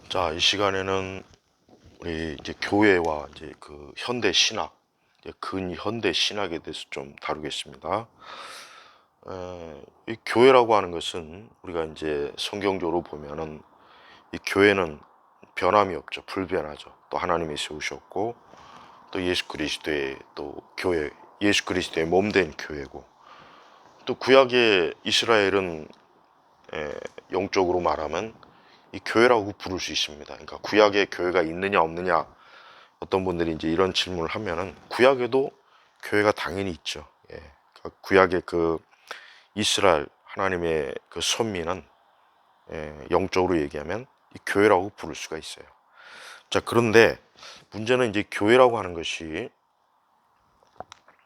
자, 이 시간에는 우리 이제 교회와 이제 그 현대 신학, 이제 근현대 신학에 대해서 좀 다루겠습니다. 이 교회라고 하는 것은 우리가 이제 성경적으로 보면은 이 교회는 변함이 없죠. 불변하죠. 또 하나님이 세우셨고 또 예수 그리스도의 또 교회, 예수 그리스도의 몸된 교회고 또 구약의 이스라엘은 영적으로 말하면 이 교회라고 부를 수 있습니다. 그러니까 구약에 교회가 있느냐 없느냐 어떤 분들이 이제 이런 질문을 하면은 구약에도 교회가 당연히 있죠. 예. 그러니까 구약의 그 이스라엘 하나님의 그 선민은 영적으로 얘기하면 이 교회라고 부를 수가 있어요. 자, 그런데 문제는 이제 교회라고 하는 것이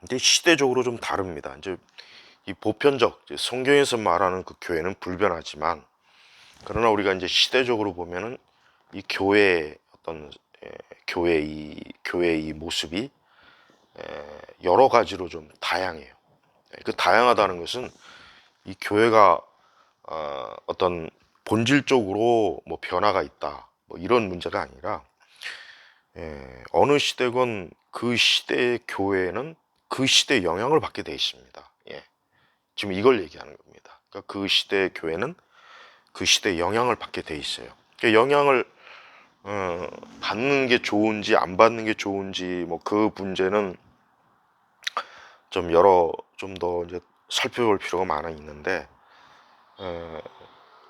이제 시대적으로 좀 다릅니다. 이제 이 보편적 이제 성경에서 말하는 그 교회는 불변하지만 그러나 우리가 이제 시대적으로 보면은 이 교회의 어떤 교회의 이 모습이 여러 가지로 좀 다양해요. 그 다양하다는 것은 이 교회가 어떤 본질적으로 뭐 변화가 있다 뭐 이런 문제가 아니라 어느 시대건 그 시대의 교회는 그 시대의 영향을 받게 돼 있습니다. 예. 지금 이걸 얘기하는 겁니다. 그러니까 그 시대의 교회는 그 시대의 영향을 받게 돼 있어요. 그 영향을 받는 게 좋은지 안 받는 게 좋은지 뭐 그 문제는 좀 더 이제 살펴볼 필요가 많아 있는데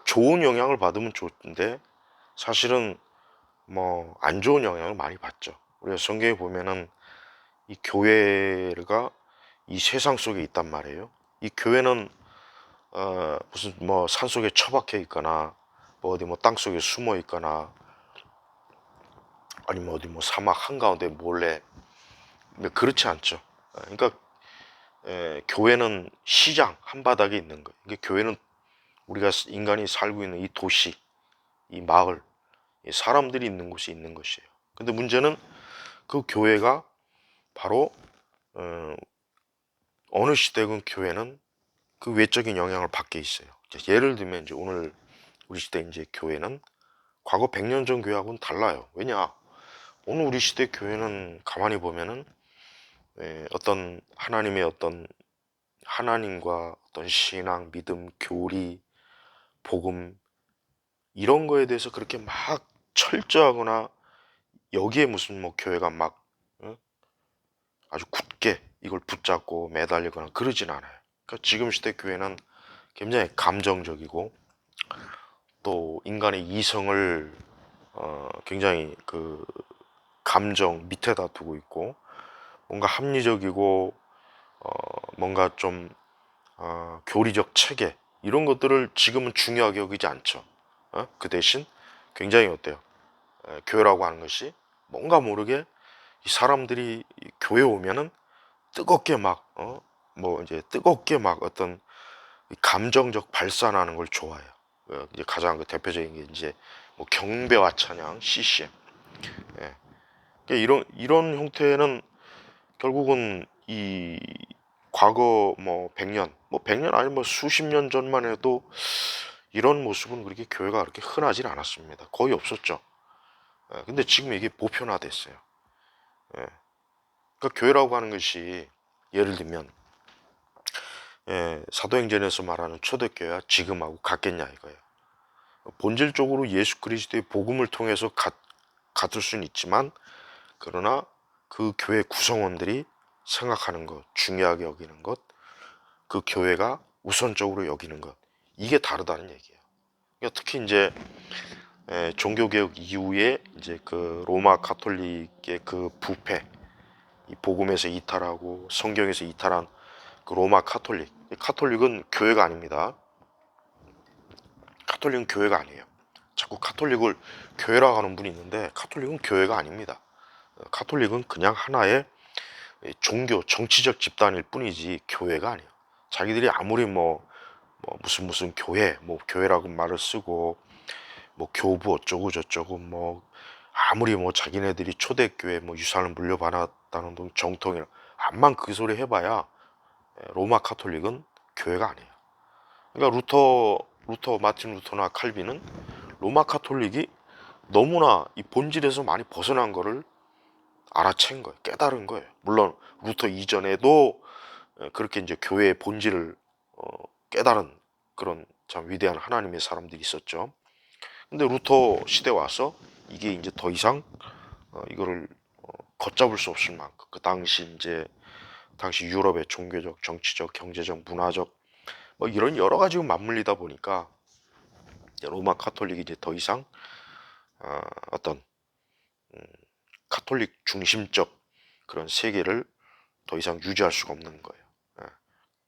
좋은 영향을 받으면 좋은데 사실은 뭐 안 좋은 영향을 많이 받죠. 우리가 성경에 보면은 이 교회가 이 세상 속에 있단 말이에요. 이 교회는 무슨 뭐 산속에 처박혀 있거나 뭐 어디 뭐 땅속에 숨어 있거나 아니면 어디 뭐 사막 한가운데 몰래 근데 그렇지 않죠. 그러니까 교회는 시장 한바닥에 있는 거예요. 그러니까 교회는 우리가 인간이 살고 있는 이 도시, 이 마을, 이 사람들이 있는 곳이 있는 것이에요. 근데 문제는 그 교회가 바로 어, 어느 시대건 교회는 그 외적인 영향을 받게 있어요. 예를 들면 이제 오늘 우리 시대 이제 교회는 과거 100년 전 교회하고는 달라요. 왜냐? 오늘 우리 시대 교회는 가만히 보면은 어떤 하나님의 어떤 하나님과 어떤 신앙, 믿음, 교리, 복음 이런 거에 대해서 그렇게 막 철저하거나 여기에 무슨 뭐 교회가 막 아주 굳게 이걸 붙잡고 매달리거나 그러진 않아요. 그러니까 지금 시대 교회는 굉장히 감정적이고 또 인간의 이성을 굉장히 그 감정 밑에다 두고 있고 뭔가 합리적이고 뭔가 좀 교리적 체계 이런 것들을 지금은 중요하게 여기지 않죠. 그 대신 굉장히 어때요? 교회라고 하는 것이 뭔가 모르게 이 사람들이 교회 오면은 뜨겁게 뭐 이제 뜨겁게 막 어떤 감정적 발산하는 걸 좋아해요. 이제 가장 그 대표적인 게 이제 뭐 경배와 찬양 CCM. 예. 그러니까 이런 형태는 결국은 이 과거 뭐 100년, 뭐 100년 아니 뭐 수십 년 전만 해도 이런 모습은 그렇게 교회가 그렇게 흔하진 않았습니다. 거의 없었죠. 근데 지금 이게 보편화됐어요. 예. 그러니까 교회라고 하는 것이 예를 들면 사도행전에서 말하는 초대교회와 지금하고 같겠냐 이거예요. 본질적으로 예수 그리스도의 복음을 통해서 같을 수는 있지만 그러나 그 교회 구성원들이 생각하는 것, 중요하게 여기는 것, 그 교회가 우선적으로 여기는 것, 이게 다르다는 얘기예요. 그러니까 특히 이제 종교개혁 이후에 이제 그 로마 가톨릭의 그 부패, 이 복음에서 이탈하고 성경에서 이탈한 그 로마 가톨릭, 가톨릭은 교회가 아닙니다. 가톨릭은 교회가 아니에요. 자꾸 가톨릭을 교회라고 하는 분이 있는데 가톨릭은 교회가 아닙니다. 가톨릭은 그냥 하나의 종교, 정치적 집단일 뿐이지 교회가 아니에요. 자기들이 아무리 뭐 무슨 교회, 뭐 교회라고 말을 쓰고 뭐 교부 어쩌고 저쩌고 뭐 아무리 뭐 자기네들이 초대교회 뭐 유산을 물려받았다는 등 정통이라 암만 그 소리 해봐야 로마 카톨릭은 교회가 아니에요. 그러니까 마틴 루터나 칼빈은 로마 카톨릭이 너무나 이 본질에서 많이 벗어난 거를 알아챈 거예요. 깨달은 거예요. 물론 루터 이전에도 그렇게 이제 교회의 본질을 깨달은 그런 참 위대한 하나님의 사람들이 있었죠. 근데 루터 시대 와서 이게 이제 더 이상 이거를 걷잡을 수 없을 만큼 그 당시 유럽의 종교적, 정치적, 경제적, 문화적 뭐 이런 여러 가지가 맞물리다 보니까 로마 카톨릭이 이제 더 이상 어떤 카톨릭 중심적 그런 세계를 더 이상 유지할 수가 없는 거예요. 예.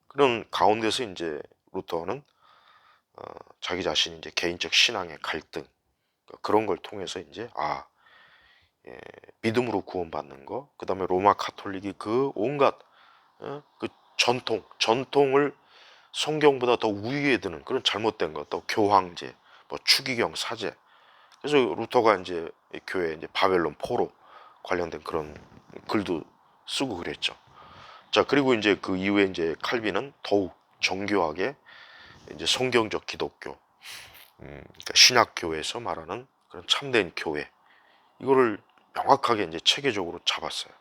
그런 가운데서 이제 루터는 자기 자신이 이제 개인적 신앙의 갈등 그런 걸 통해서 이제 예, 믿음으로 구원받는 거, 그 다음에 로마 카톨릭이 그 온갖 그 전통을 성경보다 더 우위에 드는 그런 잘못된 것, 또 교황제, 뭐 추기경 사제. 그래서 루터가 이제 교회 이제 바벨론 포로 관련된 그런 글도 쓰고 그랬죠. 자, 그리고 이제 그 이후에 이제 칼빈은 더욱 정교하게 이제 성경적 기독교, 그러니까 신약교회에서 말하는 그런 참된 교회, 이거를 명확하게 이제 체계적으로 잡았어요.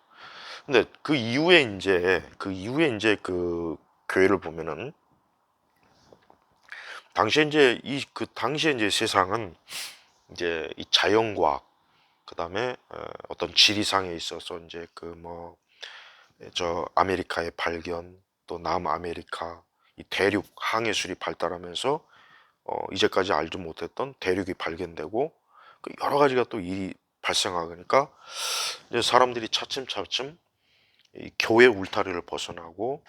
근데 그 이후에 이제 그 교회를 보면은 당시에 이제 세상은 이제 이 자연과학, 그 다음에 어떤 지리상에 있어서 이제 그 뭐 저 아메리카의 발견, 또 남아메리카 이 대륙 항해술이 발달하면서 이제까지 알지 못했던 대륙이 발견되고 그 여러 가지가 또 일이 발생하니까 이제 사람들이 차츰차츰 이 교회 울타리를 벗어나고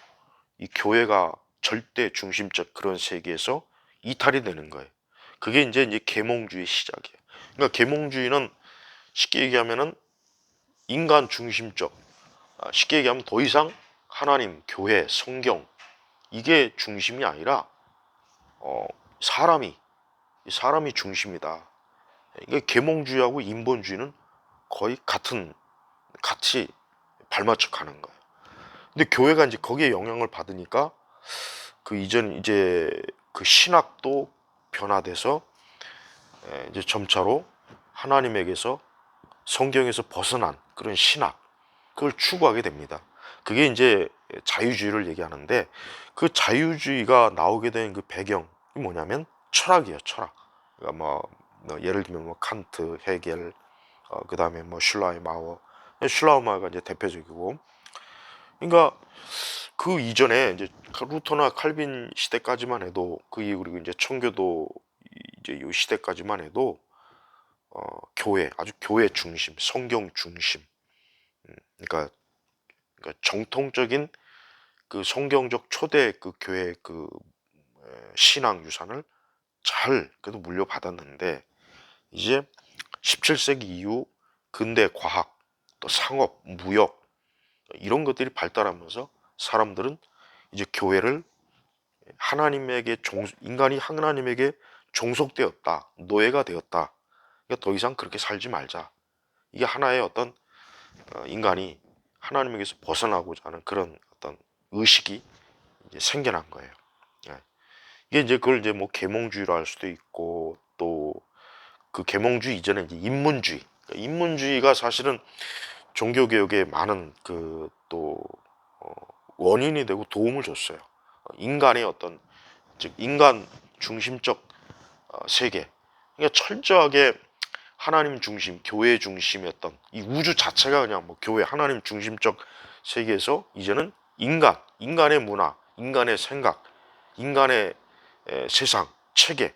이 교회가 절대 중심적 그런 세계에서 이탈이 되는 거예요. 그게 이제 계몽주의 시작이에요. 그러니까 계몽주의는 쉽게 얘기하면은 인간 중심적, 쉽게 얘기하면 더 이상 하나님, 교회, 성경 이게 중심이 아니라 어, 사람이 사람이 중심이다. 이게 계몽주의하고 인본주의는 거의 같이 발맞춰 가는 거예요. 근데 교회가 이제 거기에 영향을 받으니까 그 이전 이제 그 신학도 변화돼서 이제 점차로 하나님에게서 성경에서 벗어난 그런 신학 그걸 추구하게 됩니다. 그게 이제 자유주의를 얘기하는데 그 자유주의가 나오게 된 그 배경이 뭐냐면 철학이에요, 철학. 그러니까 뭐 예를 들면 뭐 칸트, 헤겔, 그다음에 뭐 슐라이마어가 이제 대표적이고. 그러니까 그 이전에 이제 루터나 칼빈 시대까지만 해도 그 이후 그리고 이제 청교도 이제 이 시대까지만 해도 아주 교회 중심, 성경 중심. 그러니까, 정통적인 그 성경적 초대 그 교회 그 신앙 유산을 잘 그래도 물려받았는데 이제 17세기 이후 근대 과학, 또 상업, 무역 이런 것들이 발달하면서 사람들은 이제 교회를 인간이 하나님에게 종속되었다, 노예가 되었다. 그러니까 더 이상 그렇게 살지 말자. 이게 하나의 어떤 인간이 하나님에게서 벗어나고자 하는 그런 어떤 의식이 이제 생겨난 거예요. 예. 이게 이제 그걸 이제 뭐 계몽주의로 할 수도 있고 또 그 계몽주의 이전에 이제 인문주의. 그러니까 인문주의가 사실은 종교개혁에 많은 그 또 원인이 되고 도움을 줬어요. 인간의 어떤 즉 인간 중심적 세계. 그러니까 철저하게 하나님 중심, 교회 중심이었던 이 우주 자체가 그냥 뭐 교회 하나님 중심적 세계에서 이제는 인간의 문화, 인간의 생각, 인간의 세상, 체계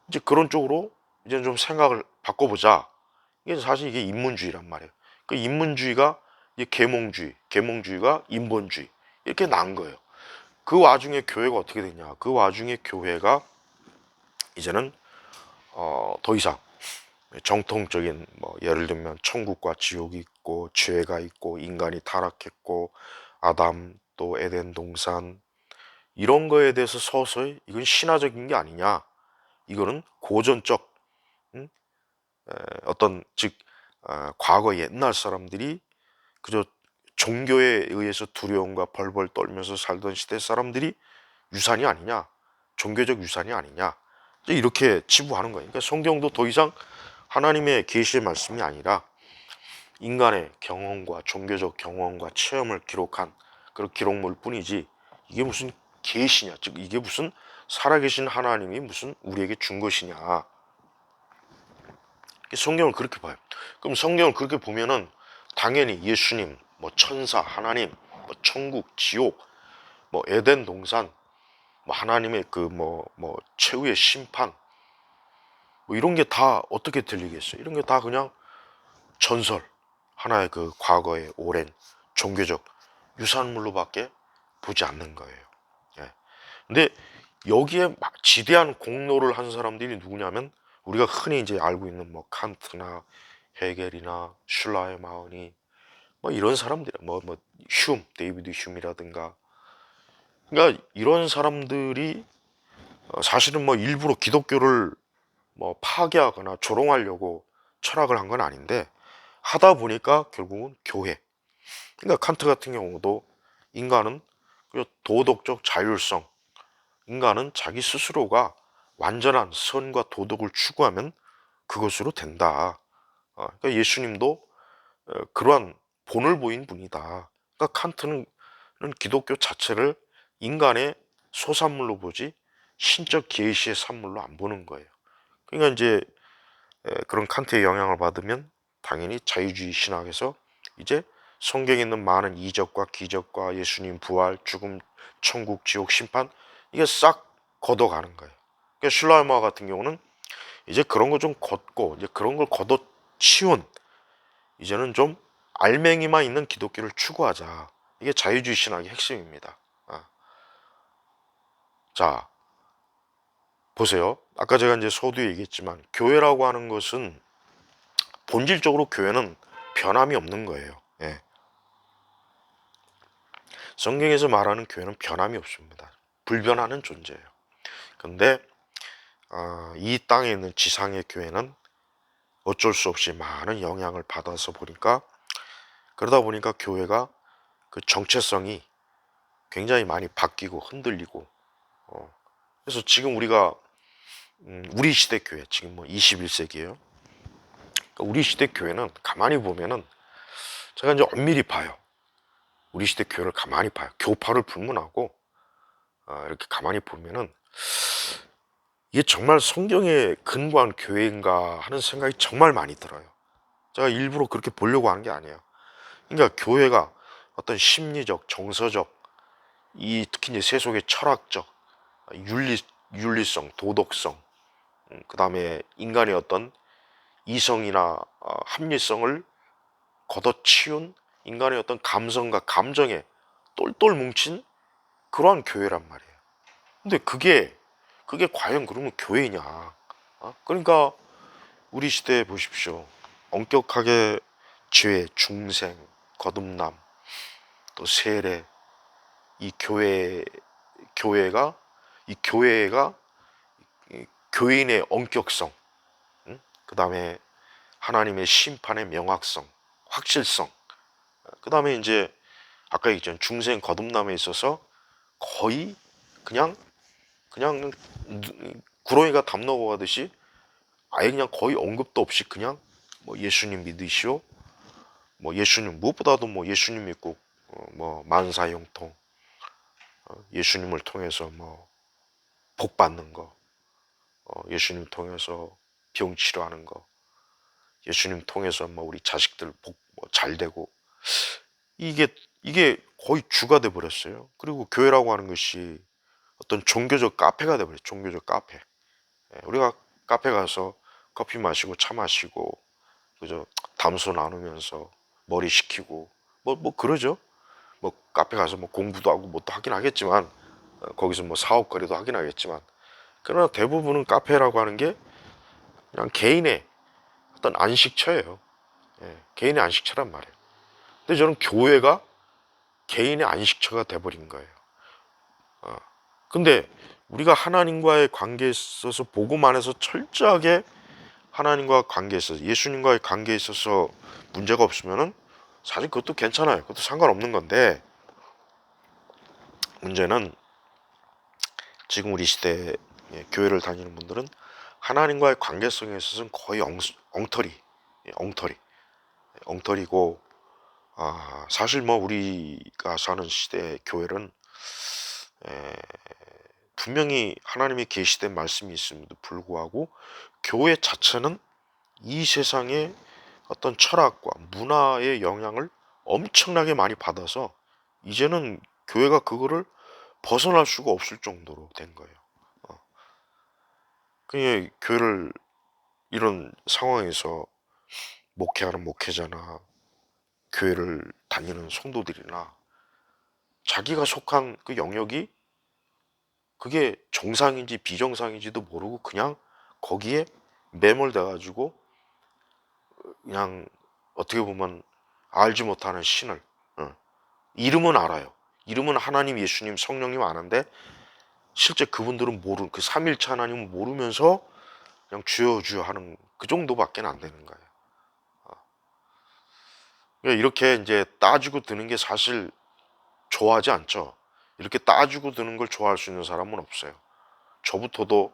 이제 그런 쪽으로 이제 좀 생각을 바꿔보자. 이게 사실 이게 인문주의란 말이에요. 그 인문주의가 이제 계몽주의가 인본주의 이렇게 난 거예요. 그 와중에 교회가 어떻게 되냐? 그 와중에 교회가 이제는 더 이상 정통적인 뭐 예를 들면 천국과 지옥이 있고 죄가 있고 인간이 타락했고 아담 또 에덴 동산 이런 거에 대해서 서서히 이건 신화적인 게 아니냐 이거는 고전적 음? 어떤 즉 과거 옛날 사람들이 그저 종교에 의해서 두려움과 벌벌 떨면서 살던 시대 사람들이 유산이 아니냐 종교적 유산이 아니냐 이렇게 치부하는 거예요. 그러니까 성경도 더 이상 하나님의 계시의 말씀이 아니라 인간의 경험과 종교적 경험과 체험을 기록한 그런 기록물 뿐이지, 이게 무슨 계시냐, 즉 이게 무슨 살아계신 하나님이 무슨 우리에게 준 것이냐. 성경을 그렇게 봐요. 그럼 성경을 그렇게 보면은 당연히 예수님, 뭐 천사, 하나님, 뭐 천국, 지옥, 뭐 에덴 동산, 뭐 하나님의 그 뭐 최후의 심판, 뭐 이런 게 다 어떻게 들리겠어요? 이런 게 다 그냥 전설, 하나의 그 과거의 오랜 종교적 유산물로밖에 보지 않는 거예요. 예. 근데 여기에 막 지대한 공로를 한 사람들이 누구냐면, 우리가 흔히 이제 알고 있는 뭐 칸트나 헤겔이나 슐라이마우니, 뭐 이런 사람들, 데이비드 흉이라든가, 그러니까 이런 사람들이 사실은 뭐 일부러 기독교를 뭐 파괴하거나 조롱하려고 철학을 한 건 아닌데, 하다 보니까 결국은 교회. 그러니까 칸트 같은 경우도 인간은 그 도덕적 자율성, 인간은 자기 스스로가 완전한 선과 도덕을 추구하면 그것으로 된다. 그러니까 예수님도 그러한 본을 보인 분이다. 그러니까 칸트는 기독교 자체를 인간의 소산물로 보지 신적 계시의 산물로 안 보는 거예요. 그러니까 이제 그런 칸트의 영향을 받으면 당연히 자유주의 신학에서 이제 성경에 있는 많은 이적과 기적과 예수님 부활, 죽음, 천국, 지옥, 심판, 이게 싹 걷어가는 거예요. 그러니까 슐라이머 같은 경우는 이제 그런 거 좀 걷고, 이제 그런 걸 걷어치운, 이제는 좀 알맹이만 있는 기독교를 추구하자. 이게 자유주의 신학의 핵심입니다. 자, 보세요. 아까 제가 이제 서두에 얘기했지만 교회라고 하는 것은 본질적으로 교회는 변함이 없는 거예요. 예. 성경에서 말하는 교회는 변함이 없습니다. 불변하는 존재예요. 근데 이 땅에 있는 지상의 교회는 어쩔 수 없이 많은 영향을 받아서 보니까, 그러다 보니까 교회가 그 정체성이 굉장히 많이 바뀌고 흔들리고, 그래서 지금 우리가 우리 시대 교회, 지금 뭐 21세기예요. 그러니까 우리 시대 교회는 가만히 보면은, 제가 이제 엄밀히 봐요. 우리 시대 교회를 가만히 봐요. 교파를 불문하고 이렇게 가만히 보면은, 이게 정말 성경에 근거한 교회인가 하는 생각이 정말 많이 들어요. 제가 일부러 그렇게 보려고 하는 게 아니에요. 그러니까 교회가 어떤 심리적, 정서적, 이 특히 이제 세속의 철학적, 윤리성, 도덕성, 그 다음에 인간의 어떤 이성이나 합리성을 걷어치운 인간의 어떤 감성과 감정에 똘똘 뭉친 그러한 교회란 말이에요. 근데 그게 과연 그러면 교회냐? 그러니까 우리 시대에 보십시오. 엄격하게 죄, 중생, 거듭남, 또 세례, 이 교회가 이 교회가 이 교인의 엄격성, 그 다음에 하나님의 심판의 명확성, 확실성, 그 다음에 이제 아까 얘기했잖아요. 중생 거듭남에 있어서 거의 그냥 구렁이가 담 넘어가듯이 아예 그냥 거의 언급도 없이 그냥 뭐 예수님 믿으시오, 뭐 예수님 무엇보다도 뭐 예수님 믿고 뭐 만사형통, 예수님을 통해서 뭐 복 받는 거, 예수님 통해서 병 치료하는 거, 예수님 통해서 뭐 우리 자식들 복 뭐 잘 되고, 이게 이게 거의 주가 돼 버렸어요. 그리고 교회라고 하는 것이 어떤 종교적 카페가 돼 버렸어요. 종교적 카페. 우리가 카페 가서 커피 마시고 차 마시고, 그죠? 담소 나누면서 머리 식히고 뭐 그러죠. 뭐 카페 가서 뭐 공부도 하고 뭐 또 하긴 하겠지만, 거기서 뭐 사업거래도 하긴 하겠지만, 그러나 대부분은 카페라고 하는 게 그냥 개인의 어떤 안식처예요. 개인의 안식처란 말이에요. 근데 저는 교회가 개인의 안식처가 돼버린 거예요. 근데 우리가 하나님과의 관계에 있어서 복음 안에서 철저하게 하나님과 관계에 있어서, 예수님과의 관계에 있어서 문제가 없으면은 사실 그것도 괜찮아요. 그것도 상관없는 건데, 문제는 지금 우리 시대에 교회를 다니는 분들은 하나님과의 관계성에 있어서는 거의 엉터리, 엉터리, 엉터리고, 사실 뭐 우리가 사는 시대의 교회는 분명히 하나님이 계시된 말씀이 있음에도 불구하고 교회 자체는 이 세상의 어떤 철학과 문화의 영향을 엄청나게 많이 받아서 이제는 교회가 그거를 벗어날 수가 없을 정도로 된 거예요. 그냥 교회를 이런 상황에서 목회하는 목회자나 교회를 다니는 성도들이나 자기가 속한 그 영역이 그게 정상인지 비정상인지도 모르고 그냥 거기에 매몰돼 가지고 그냥 어떻게 보면 알지 못하는 신을, 이름은 알아요. 이름은 하나님, 예수님, 성령님 아는데 실제 그분들은 모르는, 그 삼일체 하나님은 모르면서 그냥 주여 주여 하는 그 정도밖에 안 되는 거예요. 그러니까 이렇게 이제 따지고 드는 게 사실 좋아하지 않죠. 이렇게 따지고 드는 걸 좋아할 수 있는 사람은 없어요. 저부터도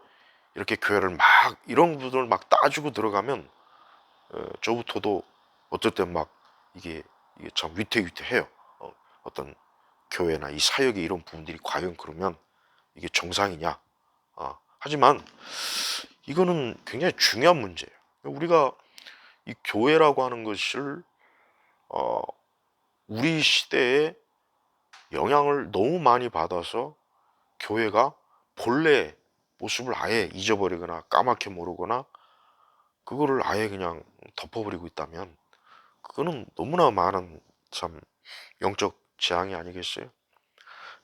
이렇게 교회를 막 이런 부분을 막 따지고 들어가면 저부터도 어떨 땐 막 이게 참 위태위태해요. 어떤 교회나 이 사역의 이런 부분들이 과연 그러면 이게 정상이냐? 하지만 이거는 굉장히 중요한 문제예요. 우리가 이 교회라고 하는 것을 어, 우리 시대에 영향을 너무 많이 받아서 교회가 본래 모습을 아예 잊어버리거나 까맣게 모르거나 그거를 아예 그냥 덮어버리고 있다면 그거는 너무나 많은 참 영적 재앙이 아니겠어요?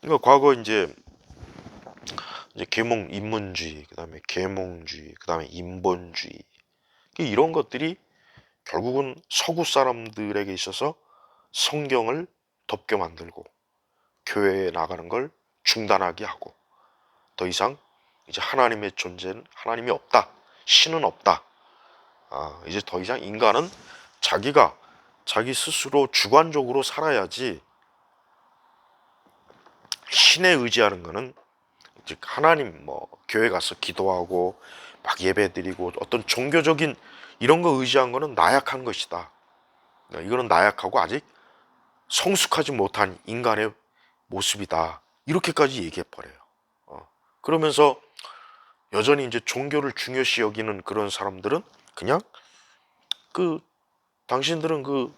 그러니까 과거 이제 계몽 인문주의, 그다음에 계몽주의, 그다음에 인본주의 이런 것들이 결국은 서구 사람들에게 있어서 성경을 덮게 만들고 교회에 나가는 걸 중단하게 하고 더 이상 이제 하나님의 존재는 하나님이 없다. 신은 없다. 이제 더 이상 인간은 자기가 자기 스스로 주관적으로 살아야지 신에 의지하는 거는 즉 하나님 뭐 교회 가서 기도하고 막 예배드리고 어떤 종교적인 이런 거 의지한 거는 나약한 것이다. 이거는 나약하고 아직 성숙하지 못한 인간의 모습이다. 이렇게까지 얘기해 버려요. 그러면서 여전히 이제 종교를 중요시 여기는 그런 사람들은 그냥 그 당신들은 그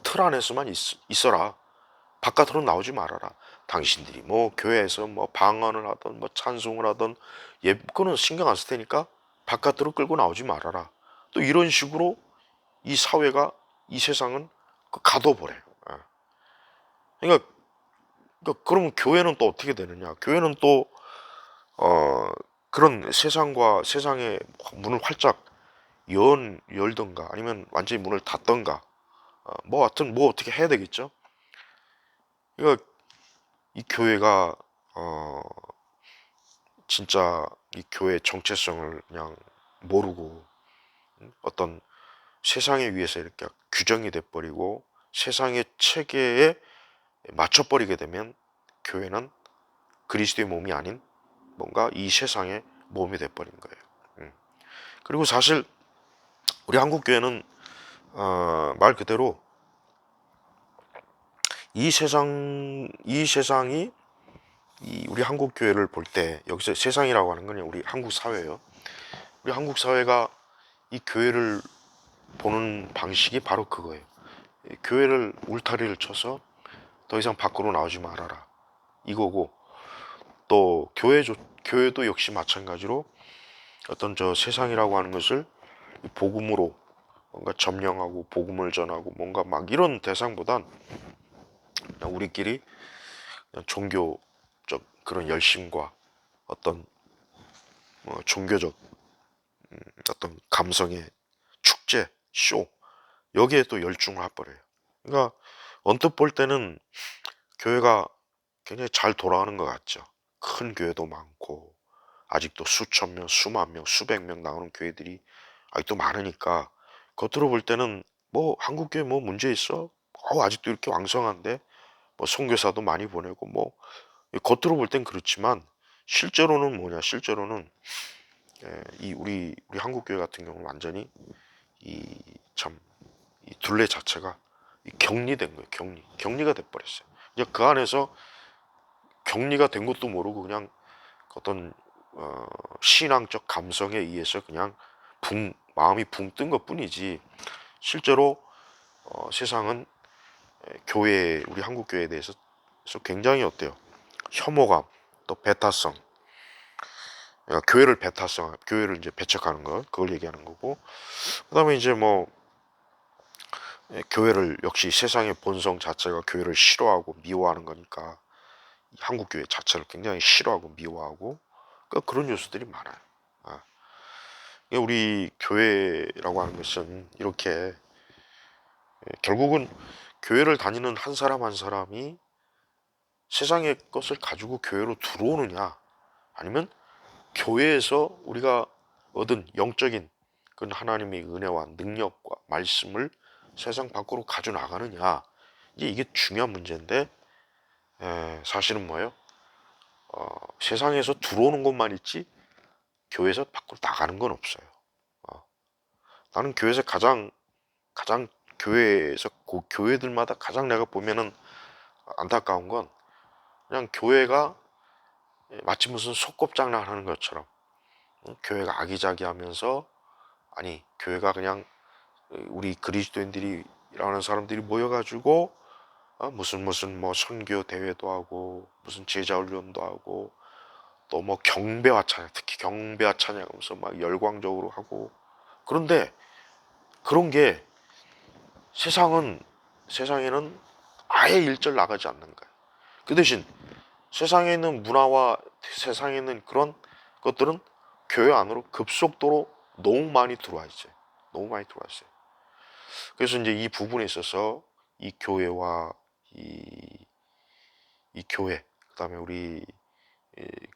틀 안에서만 있어라. 바깥으로 나오지 말아라. 당신들이 뭐 교회에서 뭐 방언을 하던 뭐 찬송을 하던 그거는 신경 안 쓸 테니까 바깥으로 끌고 나오지 말아라. 또 이런 식으로 이 사회가 이 세상은 가둬버려요. 예. 그러니까, 그러면 교회는 또 어떻게 되느냐? 교회는 또 그런 세상과 세상의 문을 활짝 열던가 아니면 완전히 문을 닫던가 뭐 하여튼 뭐 어떻게 해야 되겠죠? 그러니까 이 교회가 진짜 이 교회의 정체성을 그냥 모르고 어떤 세상에 의해서 이렇게 규정이 돼버리고 세상의 체계에 맞춰버리게 되면 교회는 그리스도의 몸이 아닌 뭔가 이 세상의 몸이 돼버린 거예요. 그리고 사실 우리 한국 교회는 말 그대로 이 세상이 우리 한국 교회를 볼 때 여기서 세상이라고 하는 건 우리 한국 사회예요. 우리 한국 사회가 이 교회를 보는 방식이 바로 그거예요. 교회를 울타리를 쳐서 더 이상 밖으로 나오지 말아라 이거고 또 교회도 역시 마찬가지로 어떤 저 세상이라고 하는 것을 복음으로 뭔가 점령하고 복음을 전하고 뭔가 막 이런 대상보단 그냥 우리끼리 그냥 종교적 그런 열심과 어떤 종교적 어떤 감성의 축제, 쇼 여기에 또 열중을 해버려요. 그러니까 언뜻 볼 때는 교회가 굉장히 잘 돌아가는 것 같죠. 큰 교회도 많고 아직도 수천 명, 수만 명, 수백 명 나오는 교회들이 아직도 많으니까 겉으로 볼 때는 뭐 한국 교회 뭐 문제 있어? 아직도 이렇게 왕성한데 뭐 선교사도 많이 보내고 뭐 겉으로 볼 땐 그렇지만 실제로는 뭐냐? 실제로는 이 우리 한국 교회 같은 경우는 완전히 이 참 이 둘레 자체가 격리된 거예요. 격리가 돼버렸어요. 이제 그 안에서 격리가 된 것도 모르고 그냥 어떤 신앙적 감성에 의해서 그냥 마음이 붕 뜬 것뿐이지, 실제로 세상은 교회, 우리 한국 교회에 대해서 굉장히 어때요? 혐오감, 또 배타성, 교회를 이제 배척하는 것, 그걸 얘기하는 거고, 그다음에 이제 뭐 교회를, 역시 세상의 본성 자체가 교회를 싫어하고 미워하는 거니까 한국 교회 자체를 굉장히 싫어하고 미워하고, 그러니까 그런 요소들이 많아요. 우리 교회라고 하는 것은 이렇게 결국은 교회를 다니는 한 사람 한 사람이 세상의 것을 가지고 교회로 들어오느냐, 아니면 교회에서 우리가 얻은 영적인 그 하나님의 은혜와 능력과 말씀을 세상 밖으로 가져나가느냐, 이게 중요한 문제인데, 사실은 뭐예요? 세상에서 들어오는 것만 있지 교회에서 밖으로 나가는 건 없어요. 나는 교회에서 가장 교회에서 교회들마다 가장 내가 보면은 안타까운 건, 그냥 교회가 마치 무슨 소꿉장난 하는 것처럼, 교회가 아기자기하면서, 아니 교회가 그냥 우리 그리스도인들이라는 사람들이 모여가지고 무슨 뭐 선교 대회도 하고 무슨 제자 훈련도 하고 또 뭐 경배와 찬양, 특히 경배와 찬양하면서 막 열광적으로 하고, 그런데 그런 게 세상에는 아예 일절 나가지 않는 거예요. 그 대신 세상에 있는 문화와 세상에 있는 그런 것들은 교회 안으로 급속도로 너무 많이 들어와 있어요. 너무 많이 들어와 있어요. 그래서 이제 이 부분에 있어서 이 교회와 이 교회, 그다음에 우리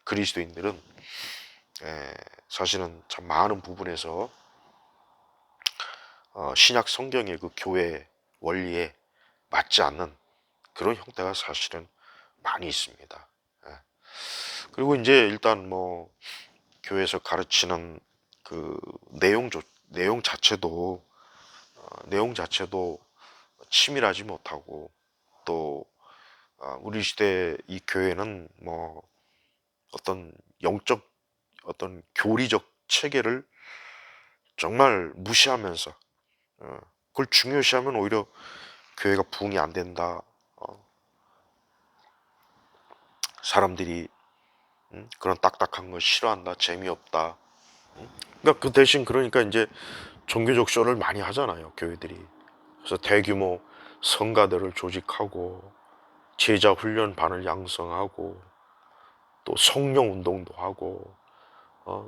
그리스도인들은 사실은 참 많은 부분에서 신약 성경의 그 교회 원리에 맞지 않는 그런 형태가 사실은 많이 있습니다. 그리고 이제 일단 뭐 교회에서 가르치는 그 내용 자체도 치밀하지 못하고, 또 우리 시대 이 교회는 뭐 어떤 영적, 어떤 교리적 체계를 정말 무시하면서 그걸 중요시하면 오히려 교회가 부흥이 안 된다. 사람들이 그런 딱딱한 거 싫어한다. 재미없다. 그러니까 그 대신, 그러니까 이제 종교적 쇼를 많이 하잖아요, 교회들이. 그래서 대규모 성가들을 조직하고 제자 훈련반을 양성하고 또 성령 운동도 하고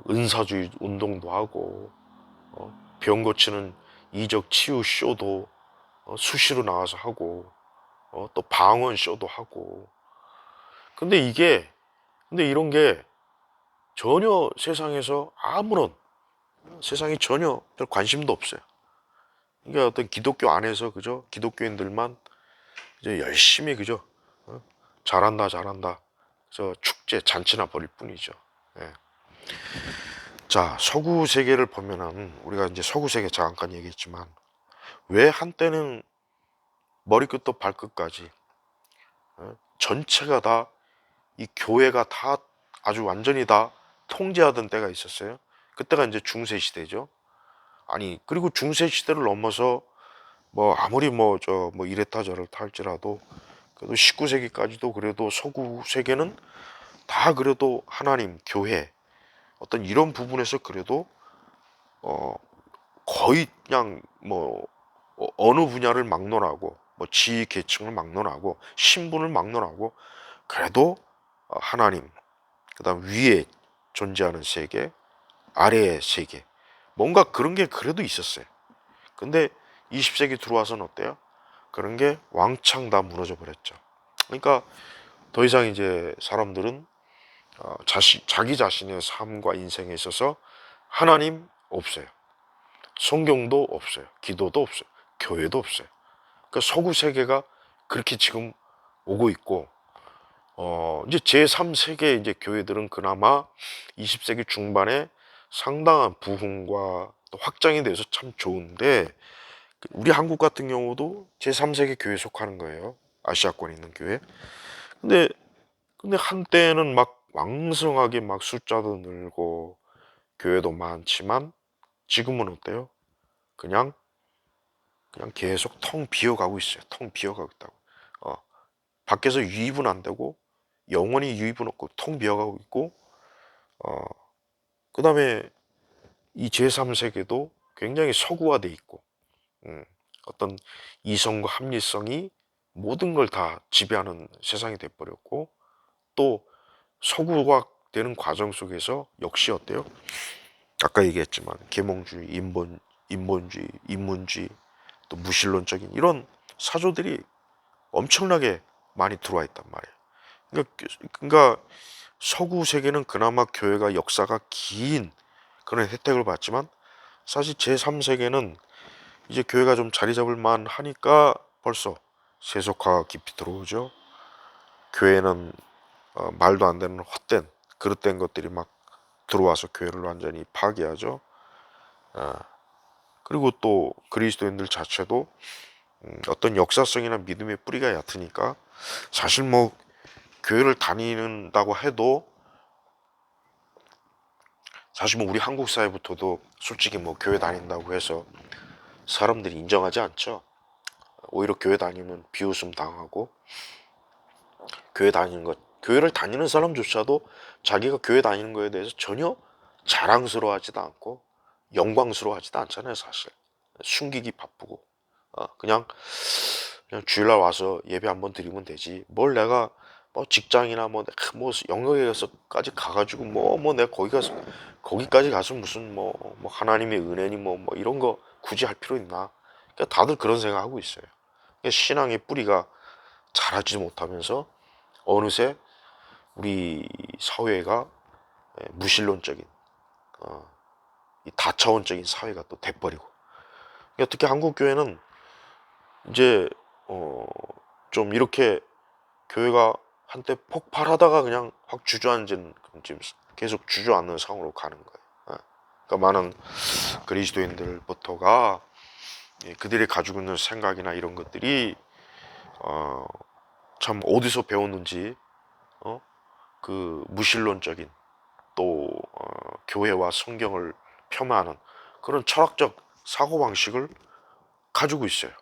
은사주의 운동도 하고 병 고치는 이적 치유 쇼도 수시로 나와서 하고 또 방언 쇼도 하고. 근데 이런 게 전혀 세상이 전혀 별 관심도 없어요. 이게 어떤 기독교 안에서 그저 기독교인들만 이제 열심히 그저 잘한다 잘한다, 저 축제 잔치나 벌일 뿐이죠. 예. 자, 서구 세계를 보면은, 우리가 이제 서구 세계 잠깐 얘기했지만, 왜 한때는 머리끝부터 발끝까지 전체가 다 이 교회가 다 아주 완전히 다 통제하던 때가 있었어요. 그때가 이제 중세 시대죠. 아니, 그리고 중세 시대를 넘어서 뭐 아무리 뭐 이랬다 저랬다 할지라도 그래도 19세기까지도 그래도 서구 세계는 다 그래도 하나님, 교회, 어떤 이런 부분에서 그래도 거의 그냥 뭐 어느 분야를 막론하고 뭐 지위 계층을 막론하고 신분을 막론하고 그래도 하나님, 그다음 위에 존재하는 세계, 아래의 세계, 뭔가 그런 게 그래도 있었어요. 근데 20세기 들어와서는 어때요? 그런 게 왕창 다 무너져 버렸죠. 그러니까 더 이상 이제 사람들은 자기 자신의 삶과 인생에 있어서 하나님 없어요. 성경도 없어요. 기도도 없어요. 교회도 없어요. 그러니까 서구 세계가 그렇게 지금 오고 있고, 이제 제3세계 이제 교회들은 그나마 20세기 중반에 상당한 부흥과 또 확장이 돼서 참 좋은데, 우리 한국 같은 경우도 제3세계 교회에 속하는 거예요. 아시아권에 있는 교회. 근데 한때는 막 왕성하게 막 숫자도 늘고 교회도 많지만 지금은 어때요? 그냥 계속 텅 비어가고 있어요. 텅 비어가고 있다고. 어, 밖에서 유입은 안 되고 영원히 유입은 없고 텅 비어가고 있고, 어, 그다음에 이 제3세계도 굉장히 서구화돼 있고, 음, 어떤 이성과 합리성이 모든 걸 다 지배하는 세상이 돼버렸고, 또 서구화되는 과정 속에서 역시 어때요? 아까 얘기했지만 계몽주의, 인본주의, 인문주의, 또 무신론적인 이런 사조들이 엄청나게 많이 들어와 있단 말이에요. 그러니까 서구 세계는 그나마 교회가 역사가 긴 그런 혜택을 받지만, 사실 제3세계는 이제 교회가 좀 자리 잡을 만 하니까 벌써 세속화가 깊이 들어오죠. 교회는 말도 안 되는 헛된 그릇된 것들이 막 들어와서 교회를 완전히 파괴하죠. 어, 그리고 또 그리스도인들 자체도 어떤 역사성이나 믿음의 뿌리가 얕으니까, 사실 뭐 교회를 다니는다고 해도 사실 뭐 우리 한국 사회부터도 솔직히 뭐 교회 다닌다고 해서 사람들이 인정하지 않죠. 오히려 교회 다니면 비웃음 당하고, 교회를 다니는 사람조차도 자기가 교회 다니는 거에 대해서 전혀 자랑스러워하지도 않고 영광스러워하지도 않잖아요, 사실. 숨기기 바쁘고, 그냥 주일날 와서 예배 한번 드리면 되지. 뭘 내가 뭐 직장이나 뭐 영역에 가서까지 가가지고 내가 거기까지 가서 무슨 뭐 하나님의 은혜니 뭐 이런 거 굳이 할 필요 있나? 그러니까 다들 그런 생각하고 있어요. 그러니까 신앙의 뿌리가 자라지 못하면서 어느새 우리 사회가 무신론적인, 이 다차원적인 사회가 또 돼버리고. 그러니까 특히 한국 교회는 이제 좀 이렇게 교회가 한때 폭발하다가 그냥 확 주저앉은, 지금 계속 주저앉는 상황으로 가는 거예요. 그러니까 많은 그리스도인들부터가 그들이 가지고 있는 생각이나 이런 것들이 어, 참 어디서 배웠는지, 그 무신론적인, 또 교회와 성경을 폄하하는 그런 철학적 사고방식을 가지고 있어요.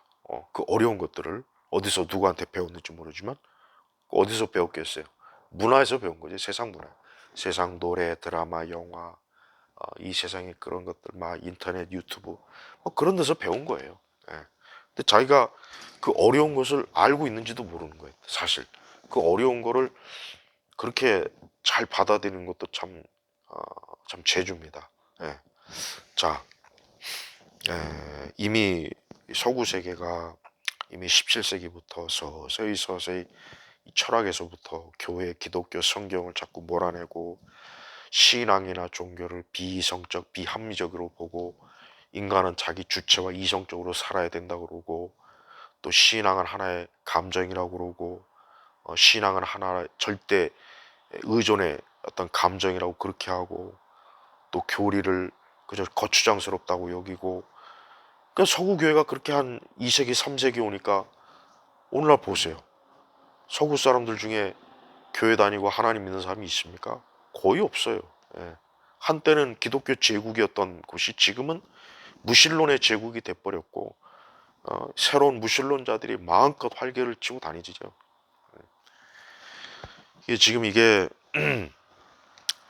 그 어려운 것들을 어디서 누구한테 배웠는지 모르지만 어디서 배웠겠어요? 문화에서 배운 거지. 세상 문화. 세상 노래, 드라마, 영화, 이 세상의 그런 것들, 막 인터넷, 유튜브, 뭐 그런 데서 배운 거예요. 예. 근데 자기가 그 어려운 것을 알고 있는지도 모르는 거예요. 사실 그 어려운 거를 그렇게 잘 받아들이는 것도 어, 참 재주입니다. 예. 자, 이미 서구 세계가 이미 17세기부터 서서히 이 철학에서부터 교회, 기독교, 성경을 자꾸 몰아내고 신앙이나 종교를 비이성적, 비합리적으로 보고 인간은 자기 주체와 이성적으로 살아야 된다고 그러고, 또 신앙은 하나의 감정이라고 그러고, 신앙은 하나의 절대 의존의 어떤 감정이라고 그렇게 하고, 또 교리를 그저 거추장스럽다고 여기고. 그러니까 서구 교회가 그렇게 한 2세기, 3세기 오니까 오늘날 보세요. 서구 사람들 중에 교회 다니고 하나님 믿는 사람이 있습니까? 거의 없어요. 예. 한때는 기독교 제국이었던 곳이 지금은 무신론의 제국이 돼버렸고, 새로운 무신론자들이 마음껏 활개를 치고 다니죠. 지금 이게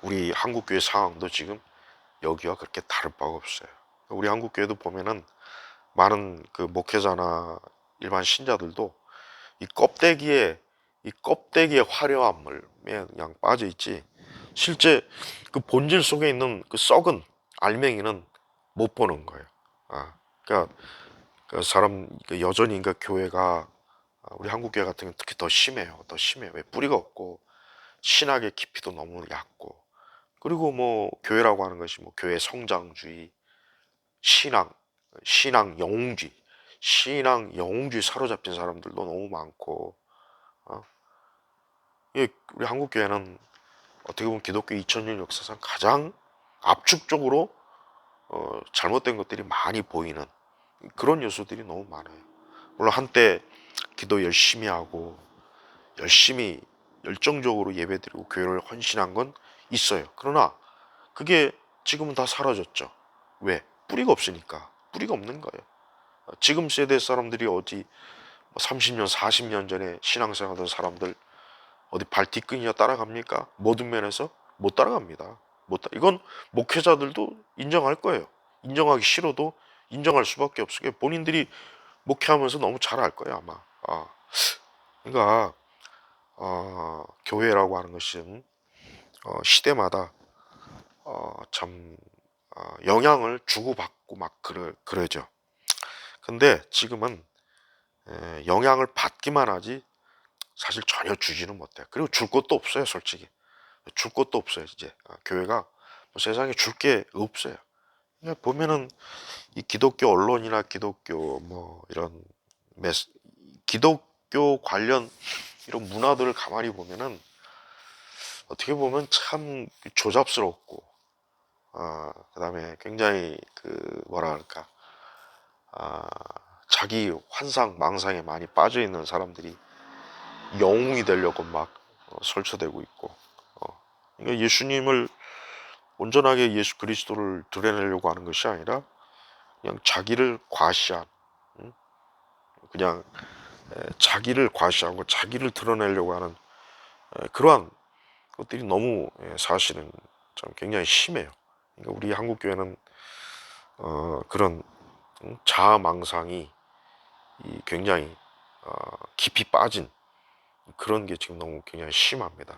우리 한국교회 상황도 지금 여기와 그렇게 다를 바가 없어요. 우리 한국교회도 보면은 많은 그 목회자나 일반 신자들도 이 껍데기의 화려함을 그냥 빠져 있지, 실제 그 본질 속에 있는 그 썩은 알맹이는 못 보는 거예요. 그러니까 그 여전히 그러니까 교회가, 우리 한국 교회 같은 경우 특히 더 심해요. 더 심해요. 왜? 뿌리가 없고 신학의 깊이도 너무 얕고, 그리고 뭐 교회라고 하는 것이 뭐 교회 성장주의, 신앙, 신앙 영웅주의 사로잡힌 사람들도 너무 많고, 어? 우리 한국 교회는 어떻게 보면 기독교 2000년 역사상 가장 압축적으로 잘못된 것들이 많이 보이는 그런 요소들이 너무 많아요. 물론 한때 기도 열심히 하고 열심히 열정적으로 예배드리고 교회를 헌신한 건 있어요. 그러나 그게 지금은 다 사라졌죠. 왜? 뿌리가 없으니까. 뿌리가 없는 거예요. 지금 세대 사람들이 어디 30년, 40년 전에 신앙생활하던 사람들 어디 발 뒤끈이냐 따라갑니까? 모든 면에서 못 따라갑니다. 이건 목회자들도 인정할 거예요. 인정하기 싫어도 인정할 수밖에 없어요. 본인들이 목회하면서 너무 잘 알 거예요, 아마. 그러니까 교회라고 하는 것은 시대마다 참 영향을 주고받고 막 그러죠. 근데 지금은 영향을 받기만 하지 사실 전혀 주지는 못해요. 그리고 줄 것도 없어요, 솔직히. 줄 것도 없어요, 이제. 교회가 뭐 세상에 줄 게 없어요. 그냥 보면은 이 기독교 언론이나 기독교 뭐 이런 기독교 관련 이런 문화들을 가만히 보면은 어떻게 보면 참 조잡스럽고 그다음에 굉장히 그 뭐라 할까 자기 환상 망상에 많이 빠져 있는 사람들이 영웅이 되려고 막 설쳐대고 있고 그러니까 예수님을 온전하게 예수 그리스도를 드러내려고 하는 것이 아니라 그냥 자기를 과시한 그냥 자기를 과시하고 자기를 드러내려고 하는 그러한 것들이 너무 사실은 참 굉장히 심해요. 그러니까 우리 한국 교회는 그런 자아망상이 굉장히 깊이 빠진 그런 게 지금 너무 굉장히 심합니다.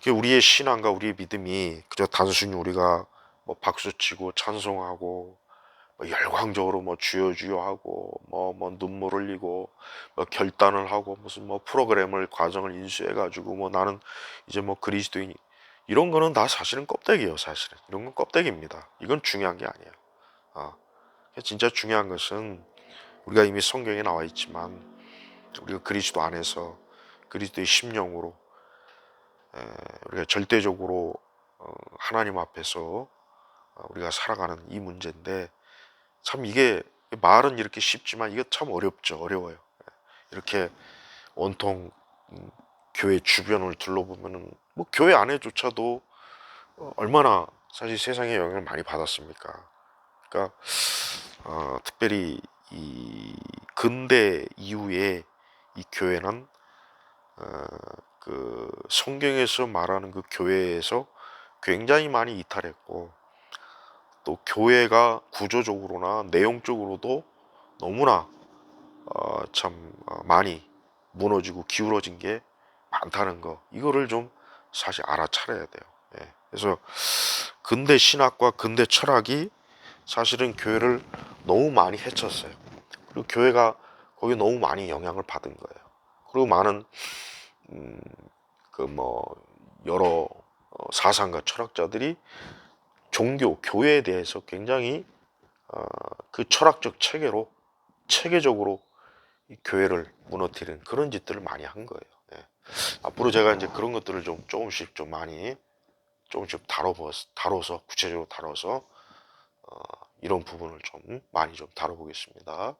우리의 신앙과 우리의 믿음이 그저 단순히 우리가 뭐 박수치고 찬송하고 뭐 열광적으로 뭐 주여 주여 하고 뭐 눈물 흘리고 뭐 결단을 하고 무슨 뭐 프로그램을 과정을 인수해 가지고 뭐 나는 이제 뭐 그리스도인 이런 거는 다 사실은 껍데기예요. 사실은 이런 건 껍데기입니다. 이건 중요한 게 아니에요. 진짜 중요한 것은 우리가 이미 성경에 나와 있지만 우리가 그리스도 안에서 그리스도의 심령으로 우리가 절대적으로 하나님 앞에서 우리가 살아가는 이 문제인데 참 이게 말은 이렇게 쉽지만 이게 참 어렵죠. 어려워요. 이렇게 온통 교회 주변을 둘러보면은 뭐 교회 안에조차도 얼마나 사실 세상에 영향을 많이 받았습니까? 그러니까 특별히 이 근대 이후에 이 교회는 그 성경에서 말하는 그 교회에서 굉장히 많이 이탈했고 또 교회가 구조적으로나 내용적으로도 너무나 참 많이 무너지고 기울어진 게 많다는 거 이거를 좀 사실 알아차려야 돼요. 그래서 근대 신학과 근대 철학이 사실은 교회를 너무 많이 해쳤어요. 그리고 교회가 거기에 너무 많이 영향을 받은 거예요. 그리고 많은 그 뭐 여러 사상가 철학자들이 종교, 교회에 대해서 굉장히 그 철학적 체계적으로 이 교회를 무너뜨리는 그런 짓들을 많이 한 거예요. 앞으로 제가 이제 그런 것들을 좀 조금씩 좀 많이 조금씩 다뤄서 구체적으로 다뤄서 이런 부분을 좀 많이 좀 다뤄보겠습니다.